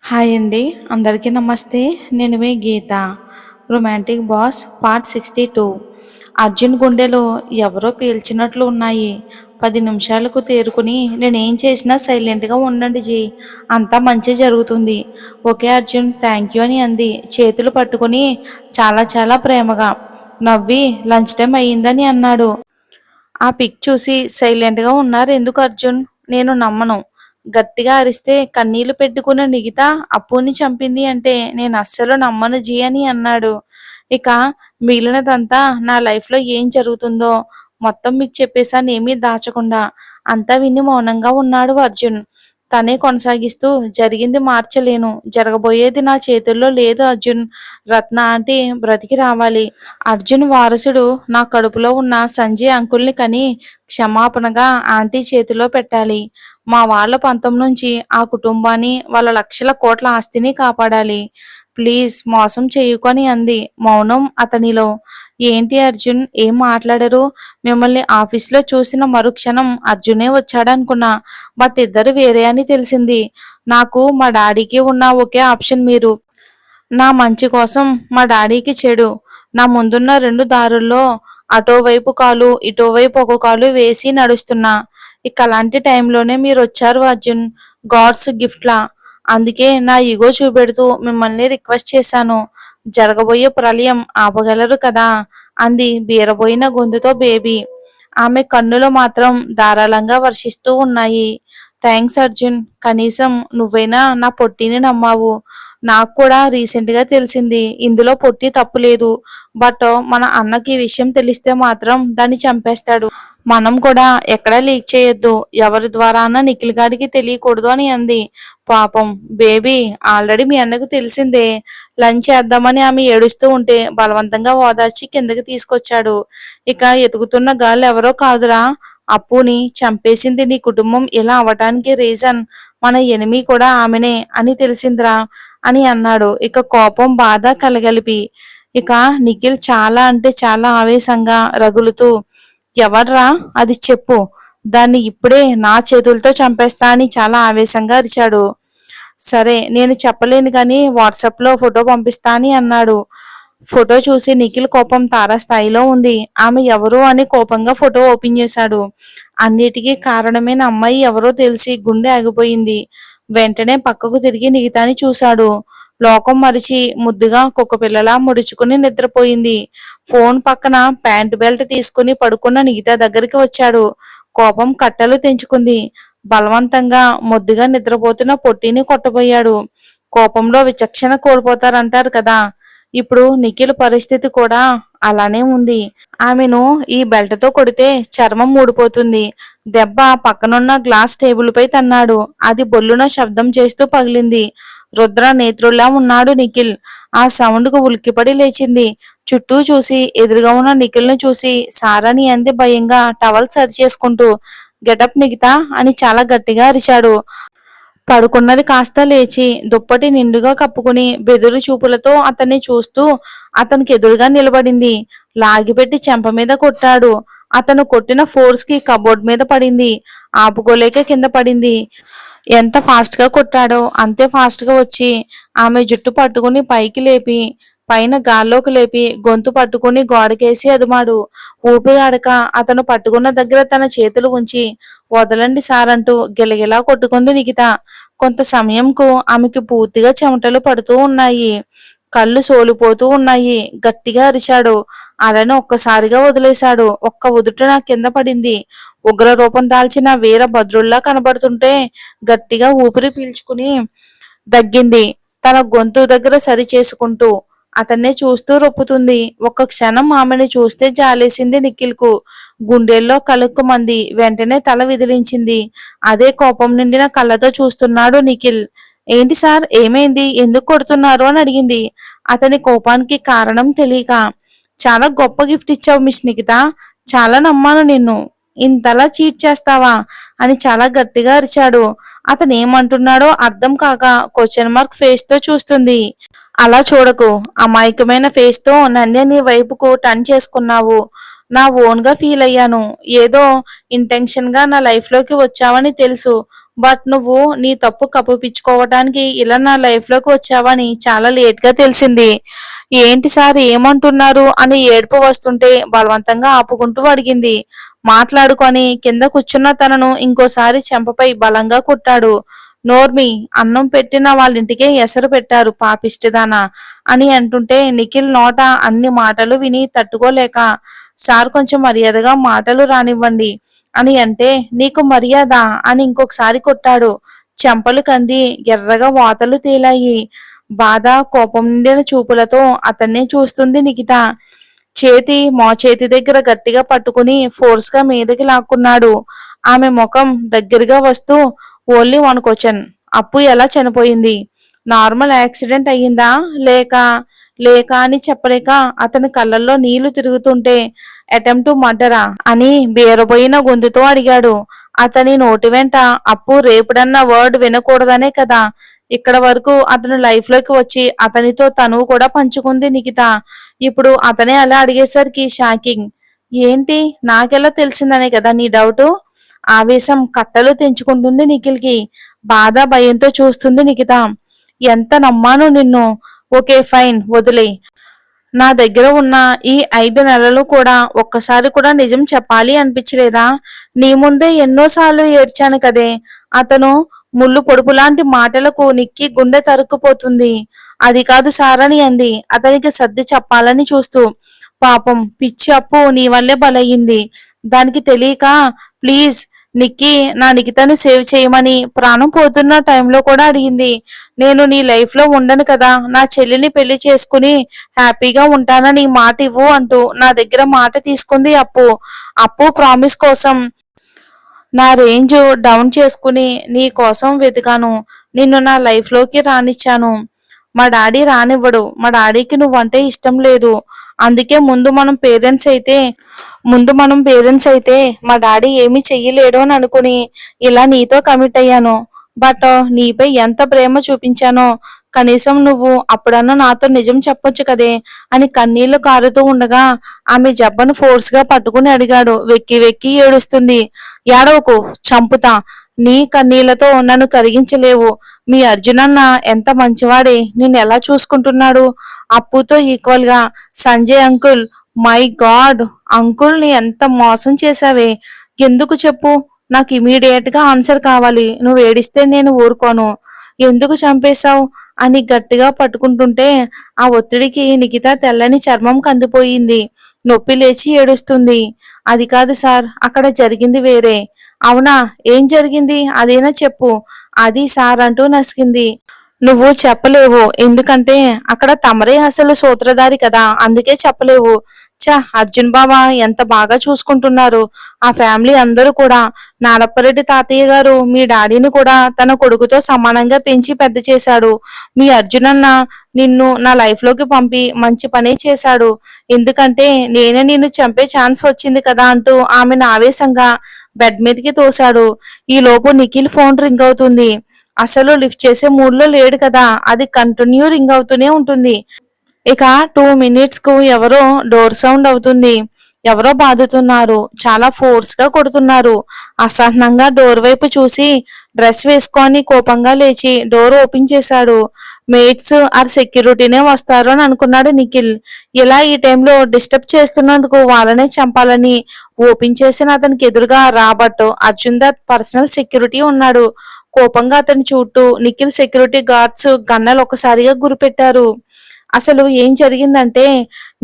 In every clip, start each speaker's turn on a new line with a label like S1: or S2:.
S1: Hi అండి. అందరికీ నమస్తే. నేను మీ Geetha. Romantic boss part 62. Arjun గుండెలో ఎవరో పీల్చినట్లు ఉన్నాయి. 10 నిమిషాలకు తేరుకుని నేనేం చేసినా సైలెంట్గా ఉండండి జీ, అంతా మంచి జరుగుతుంది. ఓకే అర్జున్, థ్యాంక్ యూ అని అంది చేతులు పట్టుకుని చాలా చాలా ప్రేమగా. నవ్వి లంచ్ టైం అయ్యిందని అన్నాడు. ఆ పిక్ చూసి సైలెంట్గా ఉన్నారు ఎందుకు అర్జున్? నేను నమ్మను. గట్టిగా అరిస్తే కన్నీళ్లు పెట్టుకున్న నిగిత అప్పుని చంపింది అంటే నేను అస్సలు నమ్మను జీ అని అన్నాడు. ఇక మిగిలినదంతా నా లైఫ్లో ఏం జరుగుతుందో మొత్తం మీకు చెప్పేశాను, ఏమీ దాచకుండా. అంతా విని మౌనంగా ఉన్నాడు అర్జున్. తనే కొనసాగిస్తూ, జరిగింది మార్చలేను, జరగబోయేది నా చేతుల్లో లేదు అర్జున్. రత్న ఆంటీ బ్రతికి రావాలి. అర్జున్ వారసుడు నా కడుపులో ఉన్న సంజయ్ అంకుల్ని కని క్షమాపణగా ఆంటీ చేతిలో పెట్టాలి. మా వాళ్ళ పంతం నుంచి ఆ కుటుంబాన్ని, వాళ్ళ లక్షల కోట్ల ఆస్తిని కాపాడాలి. ప్లీజ్ మోసం చేయకొని అంది మౌనం అతనిలో. ఏంటి అర్జున్, ఏం మాట్లాడరు? మిమ్మల్ని ఆఫీస్లో చూసిన మరుక్షణం అర్జునే వచ్చాడనుకున్నా, బట్ ఇద్దరు వేరే అని తెలిసింది. నాకు మా డాడీకి ఉన్న ఒకే ఆప్షన్ మీరు. నా మంచి కోసం మా డాడీకి చెడు. నా ముందున్న 2 దారుల్లో అటోవైపు కాలు ఇటోవైపు ఒక కాలు వేసి నడుస్తున్నా. ఇక అలాంటి టైంలోనే మీరు వచ్చారు అర్జున్, గాడ్స్ గిఫ్ట్లా. అందుకే నా ఈగో చూపెడుతూ మిమ్మల్ని రిక్వెస్ట్ చేశాను. జరగబోయే ప్రళయం ఆపగలరు కదా అంది బీరబోయిన గొంతుతో బేబీ. ఆమె కన్నులు మాత్రం ధారాళంగా వర్షిస్తూ ఉన్నాయి. థ్యాంక్స్ అర్జున్, కనీసం నువ్వైనా నా పొట్టిని నమ్మావు. నాకు కూడా రీసెంట్గా తెలిసింది ఇందులో పొట్టి తప్పులేదు, బట్ మన అన్నకి ఈ విషయం తెలిస్తే మాత్రం దాన్ని చంపేస్తాడు. మనం కూడా ఎక్కడా లీక్ చేయొద్దు, ఎవరి ద్వారా అన్న నిఖిల్ గాడికి తెలియకూడదు అని అంది. పాపం బేబీ, ఆల్రెడీ మీ అన్నకు తెలిసిందే. లంచ్ చేద్దామని ఆమె ఏడుస్తూ ఉంటే బలవంతంగా ఓదార్చి కిందకి తీసుకొచ్చాడు. ఇక ఎతుకుతున్న గాళ్ళు ఎవరో కాదురా, అప్పుని చంపేసింది నీ కుటుంబం ఇలా అవటానికి రీజన్ మన ఎనిమి కూడా ఆమెనే అని తెలిసిందిరా అని అన్నాడు. ఇక కోపం బాధ కలగలిపి. ఇక నిఖిల్ చాలా అంటే చాలా ఆవేశంగా రగులుతూ, ఎవర్రా అది చెప్పు, దాన్ని ఇప్పుడే నా చేతులతో చంపేస్తా అని చాలా ఆవేశంగా అరిచాడు. సరే నేను చెప్పలేను కానీ వాట్సాప్లో ఫోటో పంపిస్తా అని అన్నాడు. ఫోటో చూసి నిఖిల్ కోపం తారాస్థాయిలో ఉంది. ఆమె ఎవరు అని కోపంగా ఫోటో ఓపెన్ చేశాడు. అన్నిటికీ కారణమైన అమ్మాయి ఎవరో తెలిసి గుండె ఆగిపోయింది. వెంటనే పక్కకు తిరిగి నిగితాని చూశాడు. లోకం మరిచి ముద్దుగా కుక్కపిల్లలా ముడుచుకుని నిద్రపోయింది. ఫోన్ పక్కన ప్యాంటు బెల్ట్ తీసుకుని పడుకున్న నిగిత దగ్గరికి వచ్చాడు. కోపం కట్టలు తెంచుకుంది. బలవంతంగా ముద్దుగా నిద్రపోతున్న పొట్టిని కొట్టబోయాడు. కోపంలో విచక్షణ కోల్పోతారంటారు కదా, ఇప్పుడు నిఖిల్ పరిస్థితి కూడా అలానే ఉంది. ఆమెను ఈ బెల్ట్తో కొడితే చర్మం ఊడిపోతుంది. దెబ్బ పక్కనున్న గ్లాస్ టేబుల్ పై తన్నాడు. అది బొల్లున శబ్దం చేస్తూ పగిలింది. రుద్ర నేత్రుల్లా ఉన్నాడు నిఖిల్. ఆ సౌండ్ కు ఉలిక్కిపడి లేచింది. చుట్టూ చూసి ఎదురుగా ఉన్న నిఖిల్ ను చూసి సారాని అంది భయంగా టవల్ సరి చేసుకుంటూ. గెటప్ నిగితా అని చాలా గట్టిగా అరిచాడు. పడుకున్నది కాస్త లేచి దుప్పటి నిండుగా కప్పుకుని బెదురు చూపులతో అతన్ని చూస్తూ అతనికి ఎదురుగా నిలబడింది. లాగిపెట్టి చెంప మీద కొట్టాడు. అతను కొట్టిన ఫోర్స్ కి కబోర్డ్ మీద పడింది. ఆపుకోలేక కింద పడింది. ఎంత ఫాస్ట్ గా కొట్టాడో అంతే ఫాస్ట్ గా వచ్చి ఆమె జుట్టు పట్టుకుని పైకి లేపి, పైన గాల్లోకి లేపి గొంతు పట్టుకుని గోడకేసి అదుమాడు. ఊపిరాడక అతను పట్టుకున్న దగ్గర తన చేతులు ఉంచి, వదలండి సార్ అంటూ గిలగిలా కొట్టుకుంది నిఖిత. కొంత సమయంకు ఆమెకి పూర్తిగా చెమటలు పడుతూ ఉన్నాయి. కళ్ళు సోలిపోతూ ఉన్నాయి. గట్టిగా అరిచాడు. అలను ఒక్కసారిగా వదిలేశాడు. ఒక్క ఉదుటన కింద పడింది. ఉగ్ర రూపం దాల్చిన వీర భద్రుల్లా కనబడుతుంటే గట్టిగా ఊపిరి పీల్చుకుని దగ్గింది. తన గొంతు దగ్గర సరి చేసుకుంటూ అతన్నే చూస్తూ రొప్పుతుంది. ఒక్క క్షణం ఆమెను చూస్తే జాలేసింది నిఖిల్ కు. గుండెల్లో కలుక్కుమంది. వెంటనే తల విదిలించింది. అదే కోపం నిండిన కళ్ళతో చూస్తున్నాడు నిఖిల్. ఏంటి సార్, ఏమైంది, ఎందుకు కొడుతున్నారు అని అడిగింది. అతని కోపానికి కారణం తెలియక. చాలా గొప్ప గిఫ్ట్ ఇచ్చావు మిస్ నిఖిత, చాలా నమ్మాను నిన్ను, ఇంతలా చీట్ చేస్తావా అని చాలా గట్టిగా అరిచాడు. అతను ఏమంటున్నాడో అర్థం కాక క్వశ్చన్ మార్క్ ఫేస్ తో చూస్తుంది. అలా చూడకు, అమాయకమైన ఫేస్ తో నన్నే నీ వైపుకు టర్న్ చేసుకున్నావు. నా ఓన్ గా ఫీల్ అయ్యాను. ఏదో ఇంటెన్షన్ గా నా లైఫ్ లోకి వచ్చావని తెలుసు. బట్ నువ్వు నీ తప్పు కప్పిపుచ్చుకోవడానికి ఇలా నా లైఫ్లోకి వచ్చావని చాలా లేట్గా తెలిసింది. ఏంటి సార్ ఏమంటున్నారు అని ఏడుపు వస్తుంటే బలవంతంగా ఆపుకుంటూ అడిగింది. మాట్లాడుకొని కింద కూర్చున్న తనను ఇంకోసారి చెంపపై బలంగా కొట్టాడు. నోర్మి, అన్నం పెట్టిన వాళ్ళింటికే ఎసరు పెట్టారు పాపిష్టిదానా అని అంటుంటే నిఖిల్ నోట అన్ని మాటలు విని తట్టుకోలేక, సార్ కొంచెం మర్యాదగా మాటలు రానివ్వండి అని అంటే, నీకు మర్యాద అని ఇంకొకసారి కొట్టాడు. చెంపలు కంది ఎర్రగా వాతలు తేలాయి. బాధ కోపం నిండిన చూపులతో అతన్నే చూస్తుంది నిఖిత. మోచేతి దగ్గర గట్టిగా పట్టుకుని ఫోర్స్ గా మీదకి లాక్కున్నాడు. ఆమె ముఖం దగ్గరగా వస్తూ, ఓన్లీ వన్ క్వశ్చన్, అప్పు ఎలా చనిపోయింది? నార్మల్ యాక్సిడెంట్ అయ్యిందా లేక లేక అని చెప్పలేక అతని కళ్ళల్లో నీళ్లు తిరుగుతుంటే, అటెంప్ట్ మర్డరా అని బేరబోయిన గొంతుతో అడిగాడు. అతని నోటి వెంట అప్పు రేపుడన్న వర్డ్ వినకూడదనే కదా ఇక్కడ వరకు అతను లైఫ్ లోకి వచ్చి అతనితో తనువు కూడా పంచుకుంది నిఖిత. ఇప్పుడు అతనే అలా అడిగేసరికి షాకింగ్. ఏంటి, నాకెలా తెలిసిందనే కదా నీ డౌటు? ఆవేశం కట్టలు తెంచుకుంటుంది నిఖిల్కి. బాధ భయంతో చూస్తుంది నిఖిత. ఎంత నమ్మాను నిన్ను. ఓకే ఫైన్, వదిలే. నా దగ్గర ఉన్న ఈ 5 నెలలు కూడా ఒక్కసారి కూడా నిజం చెప్పాలి అనిపించలేదా? నీ ముందే ఎన్నోసార్లు ఏడ్చాను కదే. అతను ముళ్ళు పొడుపు లాంటి మాటలకు నిక్కి గుండె తరుక్కుపోతుంది. అది కాదు సారని అంది అతనికి సర్ది చెప్పాలని చూస్తూ. పాపం పిచ్చి అప్పు నీ వల్లే బలయ్యింది. దానికి తెలియక ప్లీజ్ నిక్కి, నా నిఖితని సేవ్ చేయమని ప్రాణం పోతున్న టైంలో కూడా అడిగింది. నేను నీ లైఫ్ లో ఉండను కదా, నా చెల్లిని పెళ్లి చేసుకుని హ్యాపీగా ఉంటానని మాట ఇవ్వు అంటూ నా దగ్గర మాట తీసుకుంది అప్పు. అప్పు ప్రామిస్ కోసం నా రేంజ్ డౌన్ చేసుకుని నీ కోసం వెతికాను. నిన్ను నా లైఫ్ లోకి రానిచ్చాను. మా డాడీ రానివ్వడు. మా డాడీకి నువ్వంటే ఇష్టం లేదు. అందుకే ముందు మనం పేరెంట్స్ అయితే మా డాడీ ఏమీ చెయ్యలేడు అని అనుకుని ఇలా నీతో కమిట్ అయ్యాను. బట్ నీపై ఎంత ప్రేమ చూపించానో కనీసం నువ్వు అప్పుడన్నా నాతో నిజం చెప్పొచ్చు కదే అని కన్నీళ్లు కారుతూ ఉండగా ఆమె జబ్బను ఫోర్స్ గా పట్టుకుని అడిగాడు. వెక్కి వెక్కి ఏడుస్తుంది. ఏడవకు, చంపుతా. నీ కన్నీళ్లతో నన్ను కరిగించలేవు. మీ అర్జునన్న ఎంత మంచివాడే, నిన్ను ఎలా చూసుకుంటున్నాడు అప్పుతో ఈక్వల్ గా. Sanjay uncle, my God uncle, ని ఎంత మోసం చేశావే. ఎందుకు చెప్పు? నాకు ఇమీడియట్ గా ఆన్సర్ కావాలి. నువ్వు ఏడిస్తే నేను ఊరుకోను. ఎందుకు చంపేశావు అని గట్టిగా పట్టుకుంటుంటే ఆ ఒత్తిడికి నిఖిత తెల్లని చర్మం కందిపోయింది. నొప్పి లేచి ఏడుస్తుంది. అది కాదు సార్, అక్కడ జరిగింది వేరే. అవునా, ఏం జరిగింది అదేనా చెప్పు. అది సార్ అంటూ నసిగింది. నువ్వు చెప్పలేవు, ఎందుకంటే అక్కడ తమరే అసలు సూత్రధారి కదా, అందుకే చెప్పలేవు. అర్జున్ బాబా ఎంత బాగా చూసుకుంటున్నారు. ఆ ఫ్యామిలీ అందరూ కూడా. నారప్పరెడ్డి తాతయ్య గారు మీ డాడీని కూడా తన కొడుకుతో సమానంగా పెంచి పెద్ద చేశాడు. మీ అర్జున్ అన్న నిన్ను నా లైఫ్ లోకి పంపి మంచి పనే చేశాడు. ఎందుకంటే నేనే నిన్ను చంపే ఛాన్స్ వచ్చింది కదా అంటూ ఆమెను ఆవేశంగా బెడ్ మీదకి తోశాడు. ఈ లోపు నిఖిల్ ఫోన్ రింగ్ అవుతుంది. అసలు లిఫ్ట్ చేసే మూడ్ లో లేడు కదా, అది కంటిన్యూ రింగ్ అవుతూనే ఉంటుంది. ఇక 2 minutes కు ఎవరో డోర్ సౌండ్ అవుతుంది. ఎవరో బాదుతున్నారు. చాలా ఫోర్స్ గా కొడుతున్నారు. అసహనంగా డోర్ వైపు చూసి డ్రెస్ వేసుకొని కోపంగా లేచి డోర్ ఓపెన్ చేశాడు. మేట్స్ ఆర్ సెక్యూరిటీనే వస్తారు అని అనుకున్నాడు నిఖిల్. ఇలా ఈ టైంలో డిస్టర్బ్ చేస్తున్నందుకు వాళ్ళనే చంపాలని ఓపెన్ చేసిన అతనికి ఎదురుగా Robert, Arjun Dutt personal security ఉన్నాడు. కోపంగా అతని చుట్టూ నిఖిల్ సెక్యూరిటీ గార్డ్స్ గన్నలు ఒకసారిగా గురిపెట్టారు. అసలు ఏం జరిగిందంటే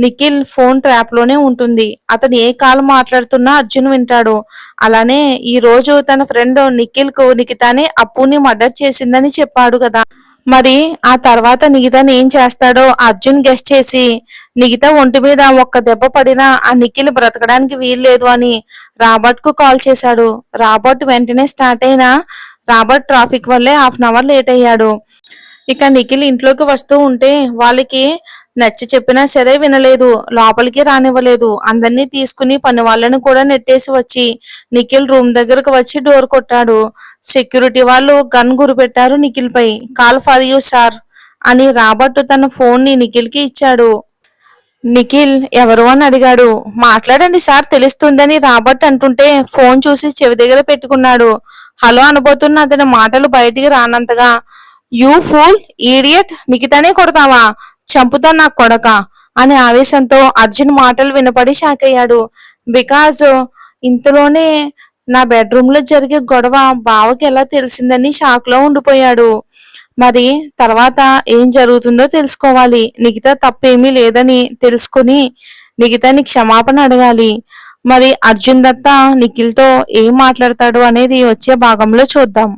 S1: నిఖిల్ ఫోన్ ట్రాప్ లోనే ఉంటుంది. అతను ఏ కాల్ మాట్లాడుతున్నా అర్జున్ వింటాడు. అలానే ఈ రోజు తన ఫ్రెండ్ నిఖిల్ కు నిఖితానే అప్పుని మర్డర్ చేసిందని చెప్పాడు కదా. మరి ఆ తర్వాత నిఖితాని ఏం చేస్తాడో అర్జున్ గెస్ చేసి నిఖిత ఒంటి మీద ఒక్క దెబ్బ పడినా ఆ నిఖిల్ బ్రతకడానికి వీల్లేదు అని రాబర్ట్ కు కాల్ చేశాడు. రాబర్ట్ వెంటనే స్టార్ట్ అయినా రాబర్ట్ ట్రాఫిక్ వల్లే 1/2 hour లేట్ అయ్యాడు. ఇక నిఖిల్ ఇంట్లోకి వస్తూ ఉంటే వాళ్ళకి నచ్చ చెప్పినా సరే వినలేదు. లోపలికి రానివ్వలేదు. అందరినీ తీసుకుని పని వాళ్ళని కూడా నెట్టేసి వచ్చి నిఖిల్ రూమ్ దగ్గరకు వచ్చి డోర్ కొట్టాడు. సెక్యూరిటీ వాళ్ళు గన్ గురిపెట్టారు నిఖిల్ పై. కాల్ ఫర్ యూ సార్ అని రాబర్ట్ తన ఫోన్ ని నిఖిల్ కి ఇచ్చాడు. నిఖిల్ ఎవరు అని అడిగాడు. మాట్లాడండి సార్ తెలుస్తుందని రాబర్ట్ అంటుంటే ఫోన్ చూసి చెవి దగ్గర పెట్టుకున్నాడు. హలో అనబోతున్న అతని మాటలు బయటికి రానంతగా, యూ ఫూల్, ఈడియట్, నిఖితనే కొడతావా, చంపుతా నా కొడక అనే ఆవేశంతో అర్జున్ మాటలు వినపడి షాక్ అయ్యాడు. బికాజ్ ఇంతలోనే నా బెడ్రూమ్ లో జరిగే గొడవ బావకి ఎలా తెలిసిందని షాక్ లో ఉండిపోయాడు. మరి తర్వాత ఏం జరుగుతుందో తెలుసుకోవాలి. నిఖిత తప్పేమీ లేదని తెలుసుకుని నిఖితని క్షమాపణ అడగాలి. మరి అర్జున్ దత్త నిఖిల్తో ఏం మాట్లాడతాడు అనేది వచ్చే భాగంలో చూద్దాం.